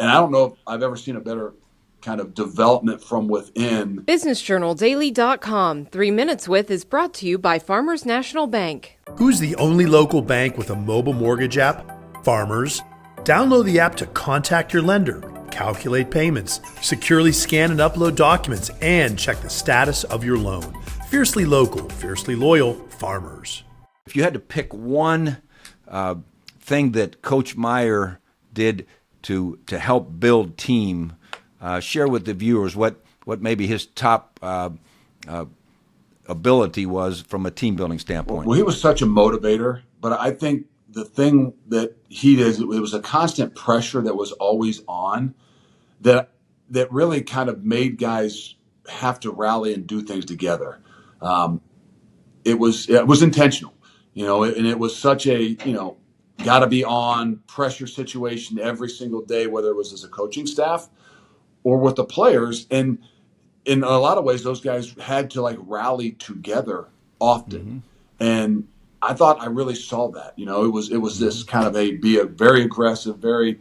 And I don't know if I've ever seen a better kind of development from within. BusinessJournalDaily.com. 3 Minutes With is brought to you by Farmers National Bank. Who's the only local bank with a mobile mortgage app? Farmers. Download the app to contact your lender, calculate payments, securely scan and upload documents, and check the status of your loan. Fiercely local, fiercely loyal, Farmers. If you had to pick one thing that Coach Meyer did to help build team, share with the viewers what maybe his top ability was from a team building standpoint. Well, he was such a motivator, but I think the thing that he did, it was a constant pressure that was always on that really kind of made guys have to rally and do things together. It was intentional, and it was such a, got to be on pressure situation every single day, whether it was as a coaching staff or with the players. And in a lot of ways, those guys had to rally together often. Mm-hmm. And I thought I really saw that. It was this kind of be a very aggressive, very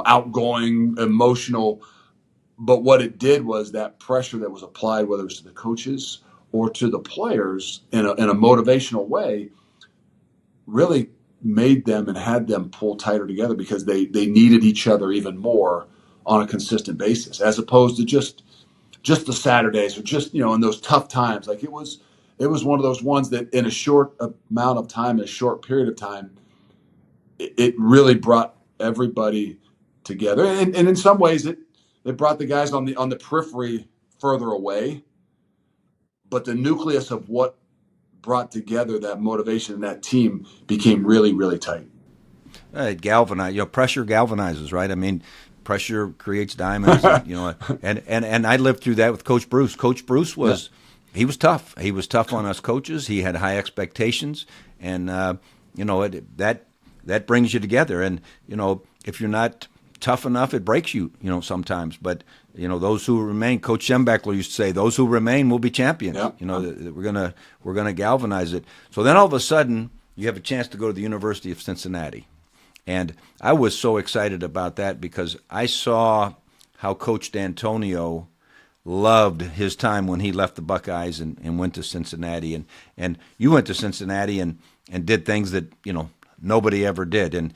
outgoing, emotional. But what it did was that pressure that was applied, whether it was to the coaches or to the players in a motivational way, really made them and had them pull tighter together because they needed each other even more on a consistent basis, as opposed to just the Saturdays or just in those tough times. It was one of those ones that in a short amount of time, in a short period of time, it really brought everybody together. And in some ways, it brought the guys on the periphery further away. But the nucleus of what brought together that motivation and that team became really, really tight. It galvanized. Pressure galvanizes, right? I mean, pressure creates diamonds. And I lived through that with Coach Bruce. Coach Bruce was. Yeah. He was tough. He was tough on us coaches. He had high expectations, and that brings you together. And if you're not tough enough, it breaks you. Sometimes. But those who remain. Coach Schembechler used to say, "Those who remain will be champions." Yeah. We're gonna galvanize it. So then all of a sudden, you have a chance to go to the University of Cincinnati, and I was so excited about that because I saw how Coach D'Antonio loved his time when he left the Buckeyes and went to Cincinnati. And you went to Cincinnati and did things that, nobody ever did. And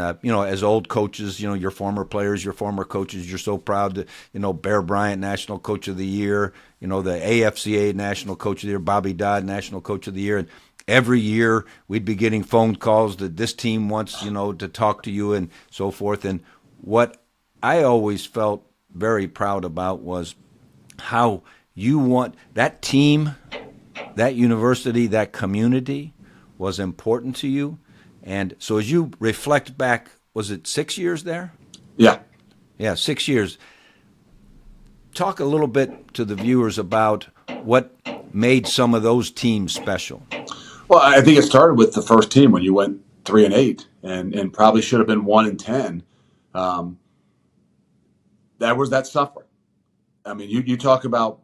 as old coaches, your former players, your former coaches, you're so proud to, Bear Bryant, National Coach of the Year, the AFCA National Coach of the Year, Bobby Dodd, National Coach of the Year. And every year we'd be getting phone calls that this team wants, to talk to you and so forth. And what I always felt very proud about was how you want that team, that university, that community was important to you. And so as you reflect back, was it 6 years there? Yeah. Yeah, 6 years. Talk a little bit to the viewers about what made some of those teams special. Well, I think it started with the first team when you went 3-8 and probably should have been 1-10. That was that suffering. I mean, you talk about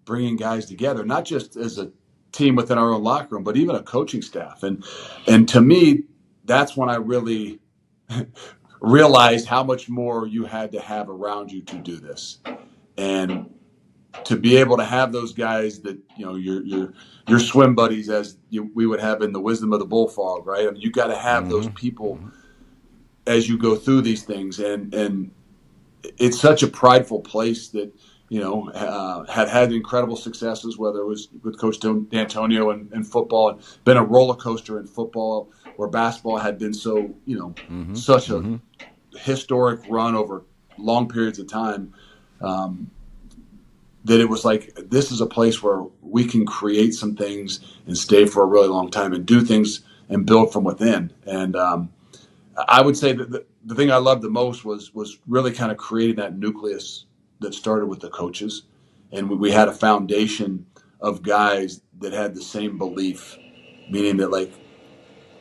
bringing guys together, not just as a team within our own locker room, but even a coaching staff. And to me, that's when I really realized how much more you had to have around you to do this. And to be able to have those guys that, your swim buddies, as we would have in the wisdom of the bullfrog, right? I mean, you got to have those people as you go through these things. And it's such a prideful place that, had incredible successes, whether it was with Coach D'Antonio in football, and been a roller coaster in football, where basketball had been so, such a historic run over long periods of time, that it was this is a place where we can create some things and stay for a really long time and do things and build from within. And I would say that the thing I loved the most was really kind of creating that nucleus that started with the coaches, and we had a foundation of guys that had the same belief, meaning that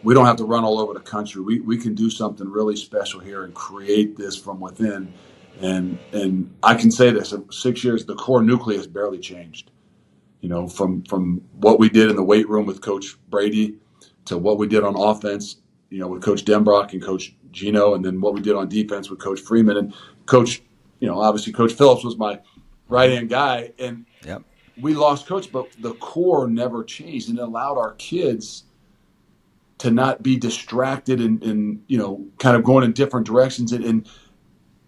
we don't have to run all over the country. We can do something really special here and create this from within. And I can say this: in 6 years, the core nucleus barely changed. From what we did in the weight room with Coach Brady to what we did on offense, with Coach Denbrock and Coach Gino, and then what we did on defense with Coach Freeman and Coach, obviously Coach Phillips was my right-hand guy. And Yep. we lost Coach, but the core never changed, and it allowed our kids to not be distracted and kind of going in different directions. And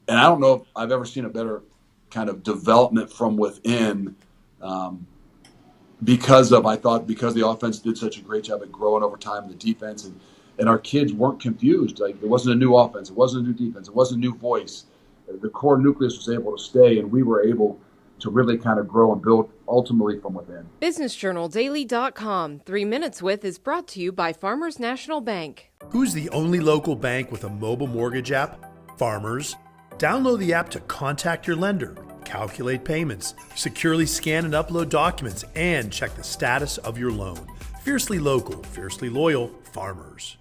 I don't know if I've ever seen a better kind of development from within because the offense did such a great job at growing over time, the defense, and our kids weren't confused. Like, there wasn't a new offense, it wasn't a new defense, it wasn't a new voice. The core nucleus was able to stay, and we were able to really kind of grow and build ultimately from within. BusinessJournalDaily.com 3 Minutes With is brought to you by Farmers National Bank. Who's the only local bank with a mobile mortgage app? Farmers. Download the app to contact your lender, calculate payments, securely scan and upload documents, and check the status of your loan. Fiercely local, fiercely loyal, Farmers.